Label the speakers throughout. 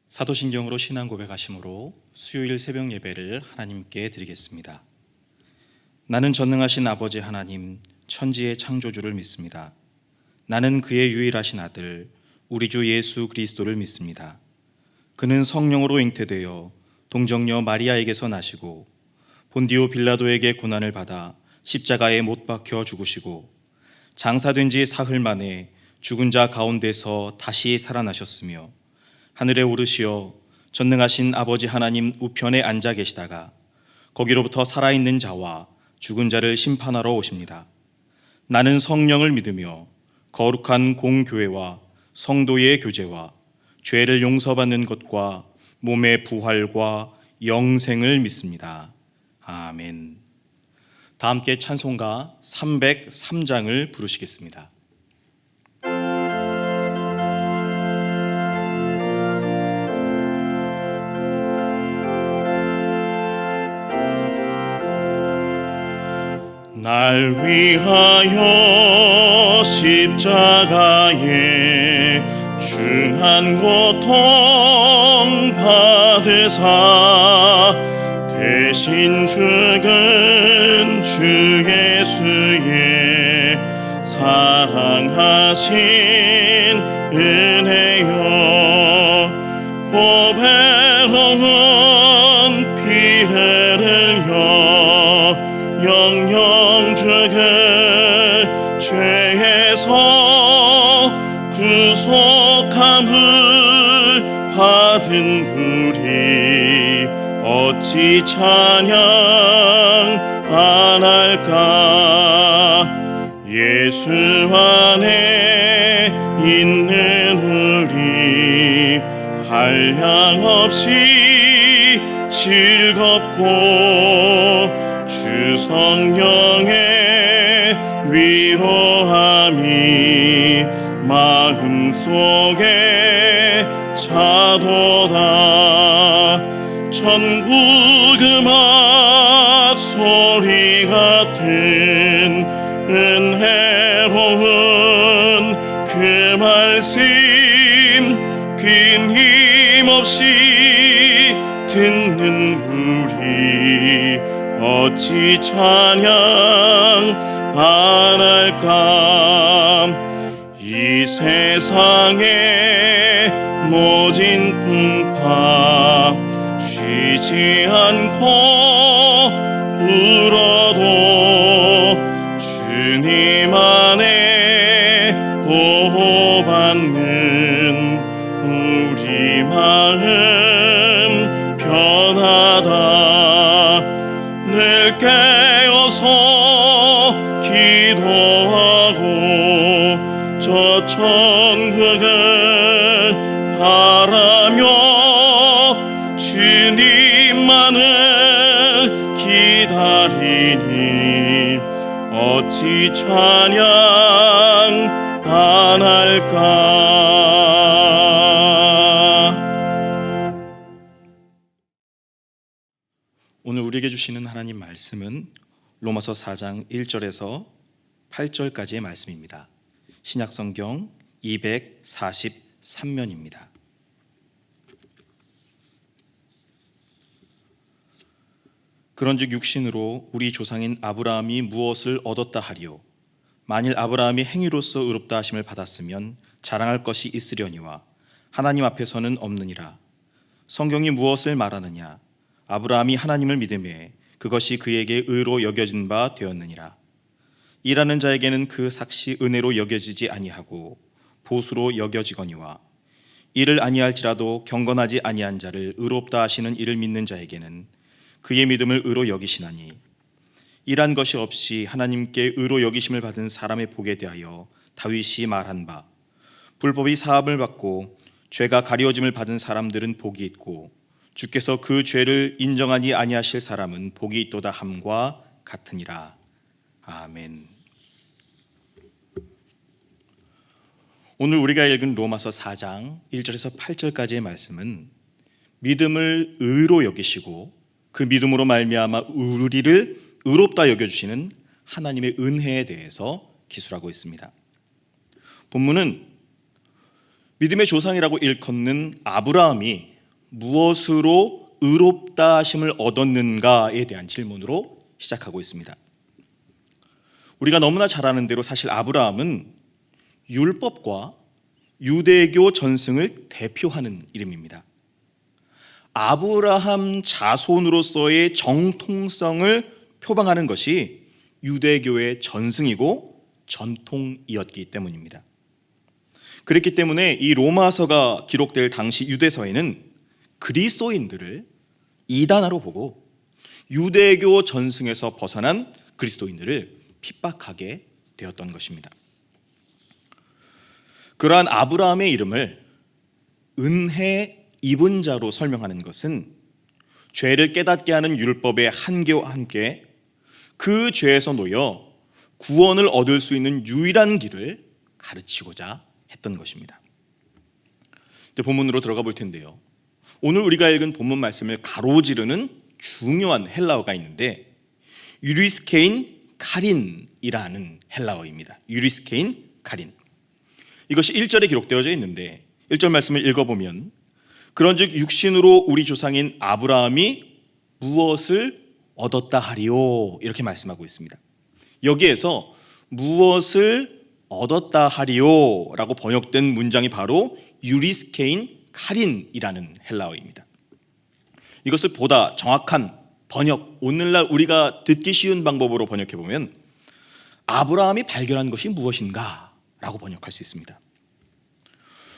Speaker 1: 사도신경으로 신앙 고백하심으로 수요일 새벽 예배를 하나님께 드리겠습니다. 나는 전능하신 아버지 하나님, 천지의 창조주를 믿습니다. 나는 그의 유일하신 아들, 우리 주 예수 그리스도를 믿습니다. 그는 성령으로 잉태되어 동정녀 마리아에게서 나시고 본디오 빌라도에게 고난을 받아 십자가에 못 박혀 죽으시고 장사된 지 사흘 만에 죽은 자 가운데서 다시 살아나셨으며 하늘에 오르시어 전능하신 아버지 하나님 우편에 앉아 계시다가 거기로부터 살아있는 자와 죽은 자를 심판하러 오십니다. 나는 성령을 믿으며 거룩한 공교회와 성도의 교제와 죄를 용서받는 것과 몸의 부활과 영생을 믿습니다. 아멘. 다 함께 찬송가 303장을 부르시겠습니다. 날 위하여 십자가에 중한 고통 받으사 대신 죽은 주 예수의 사랑하신 은혜여 보배로운 피를 흘려 영영 죽을 죄에서 구속함을 받은 우리 어찌 찬양 안 할까. 예수 안에 있는 우리 한량없이 즐겁고 주 성령의 위로함이 마음속에 차도다. 천국 음악 소리 같은 은혜로운 그 말씀 끊임없이 듣는 우리 어찌 찬양 안 할까. 이 세상의 모진 풍파 쉬지 않고 울어도 주님 안에 보호받는 우리 마음 편하다. 늘 깨어서 기도하고 저 천국을 바라며 주님만을 기다리니 어찌 찬양 안 할까. 오늘 우리에게 주시는 하나님 말씀은 로마서 4장 1절에서 8절까지의 말씀입니다. 신약성경 243면입니다. 그런즉 육신으로 우리 조상인 아브라함이 무엇을 얻었다 하리요. 만일 아브라함이 행위로서 의롭다 하심을 받았으면 자랑할 것이 있으려니와 하나님 앞에서는 없느니라. 성경이 무엇을 말하느냐. 아브라함이 하나님을 믿음에 그것이 그에게 의로 여겨진 바 되었느니라. 일하는 자에게는 그 삭시 은혜로 여겨지지 아니하고 보수로 여겨지거니와 이를 아니할지라도 경건하지 아니한 자를 의롭다 하시는 이를 믿는 자에게는 그의 믿음을 의로 여기시나니 일한 것이 없이 하나님께 의로 여기심을 받은 사람의 복에 대하여 다윗이 말한 바 불법이 사함을 받고 죄가 가리워짐을 받은 사람들은 복이 있고 주께서 그 죄를 인정하지 아니하실 사람은 복이 있도다 함과 같으니라. 아멘. 오늘 우리가 읽은 로마서 4장 1절에서 8절까지의 말씀은 믿음을 의로 여기시고 그 믿음으로 말미암아 우리를 의롭다 여겨주시는 하나님의 은혜에 대해서 기술하고 있습니다. 본문은 믿음의 조상이라고 일컫는 아브라함이 무엇으로 의롭다 하심을 얻었는가에 대한 질문으로 시작하고 있습니다. 우리가 너무나 잘 아는 대로 사실 아브라함은 율법과 유대교 전승을 대표하는 이름입니다. 아브라함 자손으로서의 정통성을 표방하는 것이 유대교의 전승이고 전통이었기 때문입니다. 그렇기 때문에 이 로마서가 기록될 당시 유대서에는 그리스도인들을 이단아로 보고 유대교 전승에서 벗어난 그리스도인들을 핍박하게 되었던 것입니다. 그러한 아브라함의 이름을 은혜 입은 자로 설명하는 것은 죄를 깨닫게 하는 율법의 한계와 함께 그 죄에서 놓여 구원을 얻을 수 있는 유일한 길을 가르치고자 했던 것입니다. 이제 본문으로 들어가 볼 텐데요. 오늘 우리가 읽은 본문 말씀을 가로지르는 중요한 헬라어가 있는데 유리스케인 카린이라는 헬라어입니다. 유리스케인 카린. 이것이 1절에 기록되어져 있는데 1절 말씀을 읽어보면 그런즉 육신으로 우리 조상인 아브라함이 무엇을 얻었다 하리요 이렇게 말씀하고 있습니다. 여기에서 무엇을 얻었다 하리요 라고 번역된 문장이 바로 유리스케인 카린이라는 헬라어입니다. 이것을 보다 정확한 번역, 오늘날 우리가 듣기 쉬운 방법으로 번역해보면 아브라함이 발견한 것이 무엇인가 라고 번역할 수 있습니다.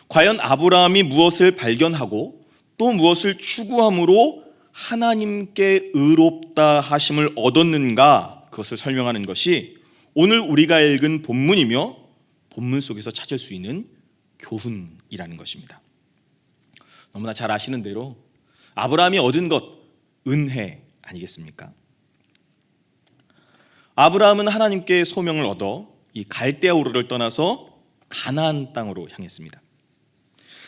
Speaker 1: 과연 아브라함이 무엇을 발견하고 또 무엇을 추구함으로 하나님께 의롭다 하심을 얻었는가, 그것을 설명하는 것이 오늘 우리가 읽은 본문이며 본문 속에서 찾을 수 있는 교훈이라는 것입니다. 너무나 잘 아시는 대로 아브라함이 얻은 것, 은혜 아니겠습니까? 아브라함은 하나님께 소명을 얻어 이 갈대아 우르를 떠나서 가나안 땅으로 향했습니다.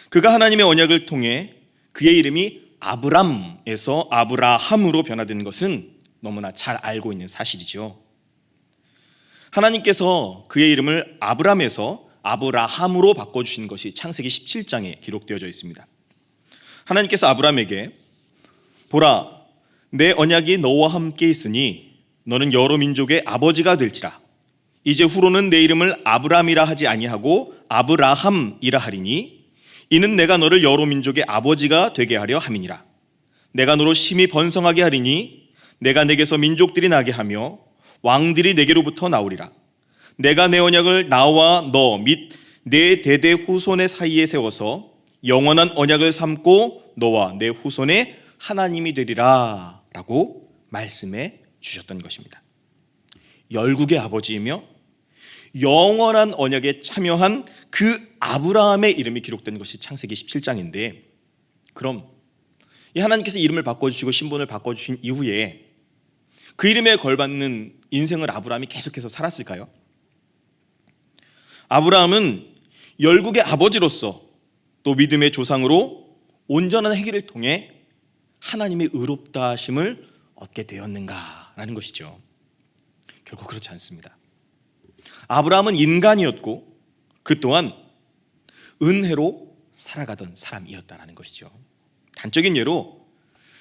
Speaker 1: 그가 하나님의 언약을 통해 그의 이름이 아브람에서 아브라함으로 변화된 것은 너무나 잘 알고 있는 사실이죠. 하나님께서 그의 이름을 아브람에서 아브라함으로 바꿔주신 것이 창세기 17장에 기록되어져 있습니다. 하나님께서 아브람에게 보라, 내 언약이 너와 함께 있으니 너는 여러 민족의 아버지가 될지라. 이제 후로는 내 이름을 아브람이라 하지 아니하고 아브라함이라 하리니 이는 내가 너를 여러 민족의 아버지가 되게 하려 함이니라. 내가 너로 심히 번성하게 하리니 내가 내게서 민족들이 나게 하며 왕들이 내게로부터 나오리라. 내가 내 언약을 나와 너 및 내 대대 후손의 사이에 세워서 영원한 언약을 삼고 너와 내 후손의 하나님이 되리라 라고 말씀해 주셨던 것입니다. 열국의 아버지이며 영원한 언약에 참여한 그 아브라함의 이름이 기록된 것이 창세기 17장인데, 그럼 이 하나님께서 이름을 바꿔주시고 신분을 바꿔주신 이후에 그 이름에 걸맞는 인생을 아브라함이 계속해서 살았을까요? 아브라함은 열국의 아버지로서 또 믿음의 조상으로 온전한 행위를 통해 하나님의 의롭다 하심을 얻게 되었는가라는 것이죠. 결코 그렇지 않습니다. 아브라함은 인간이었고 그 또한 은혜로 살아가던 사람이었다는 것이죠. 단적인 예로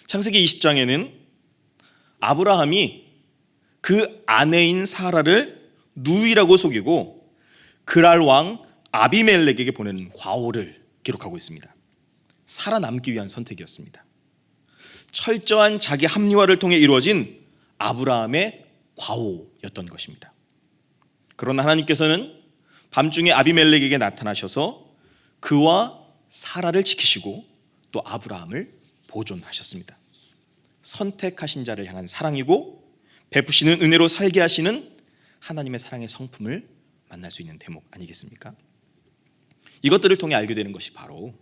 Speaker 1: 창세기 20장에는 아브라함이 그 아내인 사라를 누이라고 속이고 그랄 왕 아비멜렉에게 보내는 과오를 기록하고 있습니다. 살아남기 위한 선택이었습니다. 철저한 자기 합리화를 통해 이루어진 아브라함의 과오였던 것입니다. 그러나 하나님께서는 밤중에 아비멜렉에게 나타나셔서 그와 사라를 지키시고 또 아브라함을 보존하셨습니다. 선택하신 자를 향한 사랑이고 베푸시는 은혜로 살게 하시는 하나님의 사랑의 성품을 만날 수 있는 대목 아니겠습니까? 이것들을 통해 알게 되는 것이 바로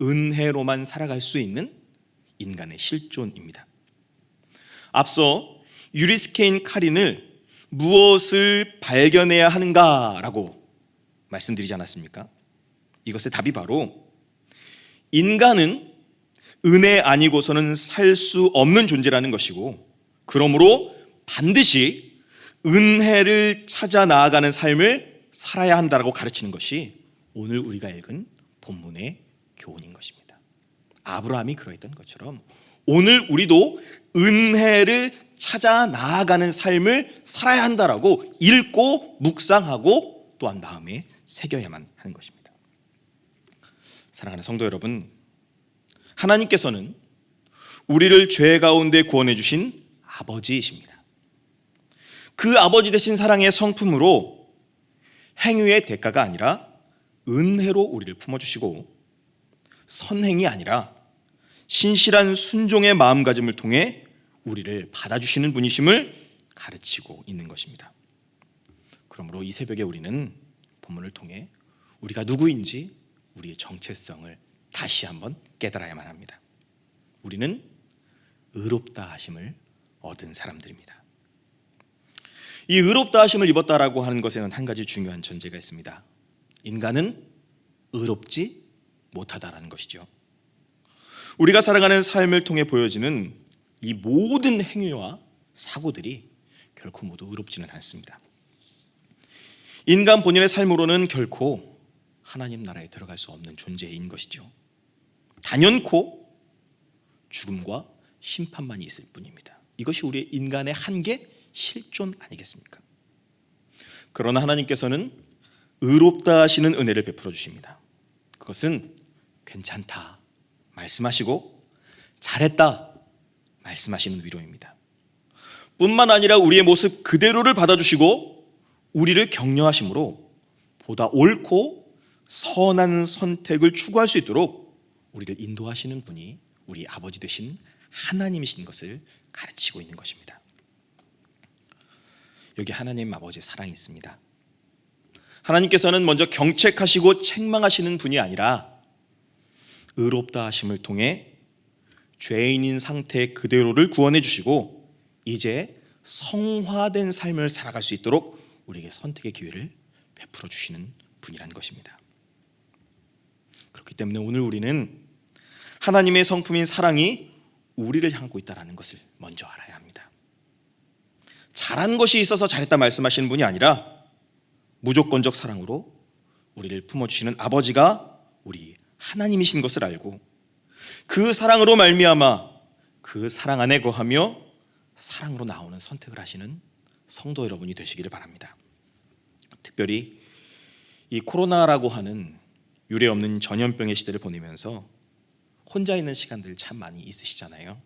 Speaker 1: 은혜로만 살아갈 수 있는 인간의 실존입니다. 앞서 유리스케인 카린을 무엇을 발견해야 하는가라고 말씀드리지 않았습니까? 이것의 답이 바로 인간은 은혜 아니고서는 살 수 없는 존재라는 것이고, 그러므로 반드시 은혜를 찾아 나아가는 삶을 살아야 한다고 가르치는 것이 오늘 우리가 읽은 본문의 교훈인 것입니다. 아브라함이 그러했던 것처럼 오늘 우리도 은혜를 찾아 나아가는 삶을 살아야 한다라고 읽고 묵상하고 또한 마음에 새겨야만 하는 것입니다. 사랑하는 성도 여러분, 하나님께서는 우리를 죄 가운데 구원해 주신 아버지이십니다. 그 아버지 되신 사랑의 성품으로 행위의 대가가 아니라 은혜로 우리를 품어주시고 선행이 아니라 신실한 순종의 마음가짐을 통해 우리를 받아주시는 분이심을 가르치고 있는 것입니다. 그러므로 이 새벽에 우리는 본문을 통해 우리가 누구인지 우리의 정체성을 다시 한번 깨달아야만 합니다. 우리는 의롭다 하심을 얻은 사람들입니다. 이 의롭다 하심을 입었다라고 하는 것에는 한 가지 중요한 전제가 있습니다. 인간은 의롭지 못하다라는 것이죠. 우리가 살아가는 삶을 통해 보여지는 이 모든 행위와 사고들이 결코 모두 의롭지는 않습니다. 인간 본인의 삶으로는 결코 하나님 나라에 들어갈 수 없는 존재인 것이죠. 단연코 죽음과 심판만 있을 뿐입니다. 이것이 우리의 인간의 한계, 실존 아니겠습니까? 그러나 하나님께서는 의롭다 하시는 은혜를 베풀어 주십니다. 그것은 괜찮다 말씀하시고 잘했다 말씀하시는 위로입니다. 뿐만 아니라 우리의 모습 그대로를 받아주시고 우리를 격려하심으로 보다 옳고 선한 선택을 추구할 수 있도록 우리를 인도하시는 분이 우리 아버지 되신 하나님이신 것을 가르치고 있는 것입니다. 여기 하나님 아버지의 사랑이 있습니다. 하나님께서는 먼저 경책하시고 책망하시는 분이 아니라 의롭다 하심을 통해 죄인인 상태 그대로를 구원해 주시고 이제 성화된 삶을 살아갈 수 있도록 우리에게 선택의 기회를 베풀어 주시는 분이란 것입니다. 그렇기 때문에 오늘 우리는 하나님의 성품인 사랑이 우리를 향하고 있다는 것을 먼저 알아야 합니다. 잘한 것이 있어서 잘했다 말씀하시는 분이 아니라 무조건적 사랑으로 우리를 품어주시는 아버지가 우리 하나님이신 것을 알고 그 사랑으로 말미암아 그 사랑 안에 거하며 사랑으로 나오는 선택을 하시는 성도 여러분이 되시기를 바랍니다. 특별히 이 코로나라고 하는 유례없는 전염병의 시대를 보내면서 혼자 있는 시간들 참 많이 있으시잖아요.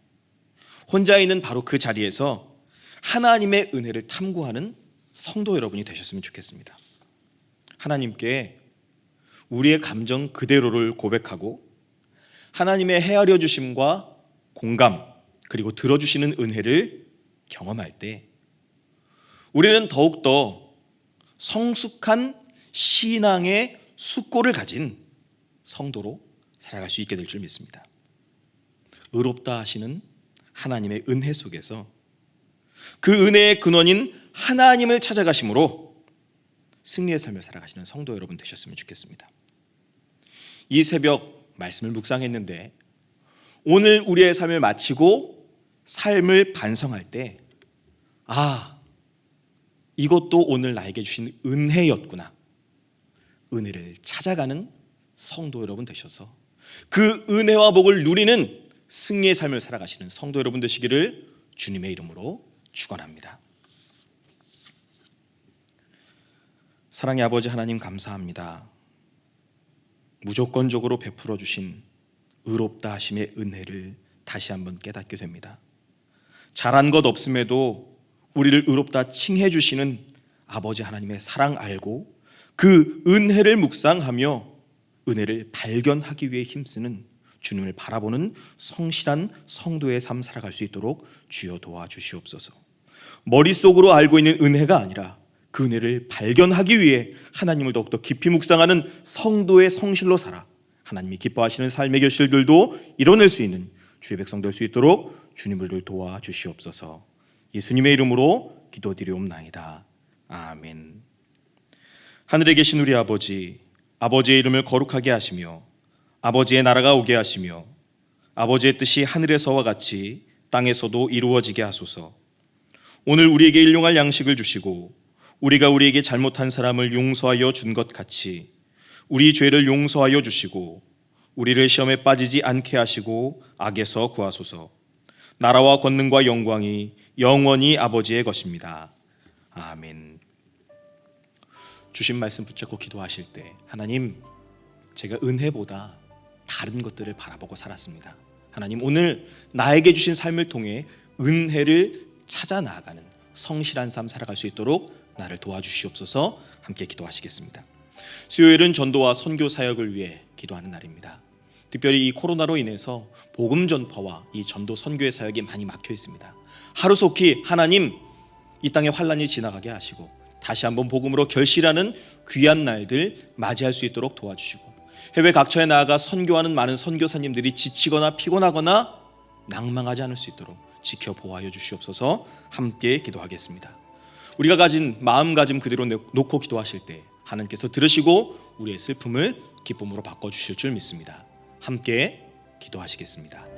Speaker 1: 혼자 있는 바로 그 자리에서 하나님의 은혜를 탐구하는 성도 여러분이 되셨으면 좋겠습니다. 하나님께 우리의 감정 그대로를 고백하고 하나님의 헤아려 주심과 공감 그리고 들어주시는 은혜를 경험할 때 우리는 더욱더 성숙한 신앙의 숙고를 가진 성도로 살아갈 수 있게 될 줄 믿습니다. 의롭다 하시는 하나님의 은혜 속에서 그 은혜의 근원인 하나님을 찾아가심으로 승리의 삶을 살아가시는 성도 여러분 되셨으면 좋겠습니다. 이 새벽 말씀을 묵상했는데 오늘 우리의 삶을 마치고 삶을 반성할 때 이것도 오늘 나에게 주신 은혜였구나. 은혜를 찾아가는 성도 여러분 되셔서 그 은혜와 복을 누리는 승리의 삶을 살아가시는 성도 여러분 되시기를 주님의 이름으로 축원합니다. 사랑의 아버지 하나님 감사합니다. 무조건적으로 베풀어 주신 의롭다 하심의 은혜를 다시 한번 깨닫게 됩니다. 잘한 것 없음에도 우리를 의롭다 칭해 주시는 아버지 하나님의 사랑 알고 그 은혜를 묵상하며 은혜를 발견하기 위해 힘쓰는 주님을 바라보는 성실한 성도의 삶 살아갈 수 있도록 주여 도와주시옵소서. 머릿속으로 알고 있는 은혜가 아니라 그 은혜를 발견하기 위해 하나님을 더욱더 깊이 묵상하는 성도의 성실로 살아 하나님이 기뻐하시는 삶의 결실들도 이뤄낼 수 있는 주의 백성 될 수 있도록 주님을 도와주시옵소서. 예수님의 이름으로 기도드리옵나이다. 아멘. 하늘에 계신 우리 아버지, 아버지의 이름을 거룩하게 하시며 아버지의 나라가 오게 하시며 아버지의 뜻이 하늘에서와 같이 땅에서도 이루어지게 하소서. 오늘 우리에게 일용할 양식을 주시고 우리가 우리에게 잘못한 사람을 용서하여 준 것 같이 우리 죄를 용서하여 주시고 우리를 시험에 빠지지 않게 하시고 악에서 구하소서. 나라와 권능과 영광이 영원히 아버지의 것입니다. 아멘. 주신 말씀 붙잡고 기도하실 때, 하나님, 제가 은혜보다 다른 것들을 바라보고 살았습니다. 하나님, 오늘 나에게 주신 삶을 통해 은혜를 찾아 나아가는 성실한 삶 살아갈 수 있도록 나를 도와주시옵소서. 함께 기도하시겠습니다. 수요일은 전도와 선교 사역을 위해 기도하는 날입니다. 특별히 이 코로나로 인해서 복음 전파와 이 전도 선교의 사역이 많이 막혀 있습니다. 하루속히 하나님, 이 땅의 환란이 지나가게 하시고 다시 한번 복음으로 결실하는 귀한 날들 맞이할 수 있도록 도와주시고, 해외 각처에 나아가 선교하는 많은 선교사님들이 지치거나 피곤하거나 낭망하지 않을 수 있도록 지켜 보호하여 주시옵소서. 함께 기도하겠습니다. 우리가 가진 마음가짐 그대로 놓고 기도하실 때 하나님께서 들으시고 우리의 슬픔을 기쁨으로 바꿔주실 줄 믿습니다. 함께 기도하시겠습니다.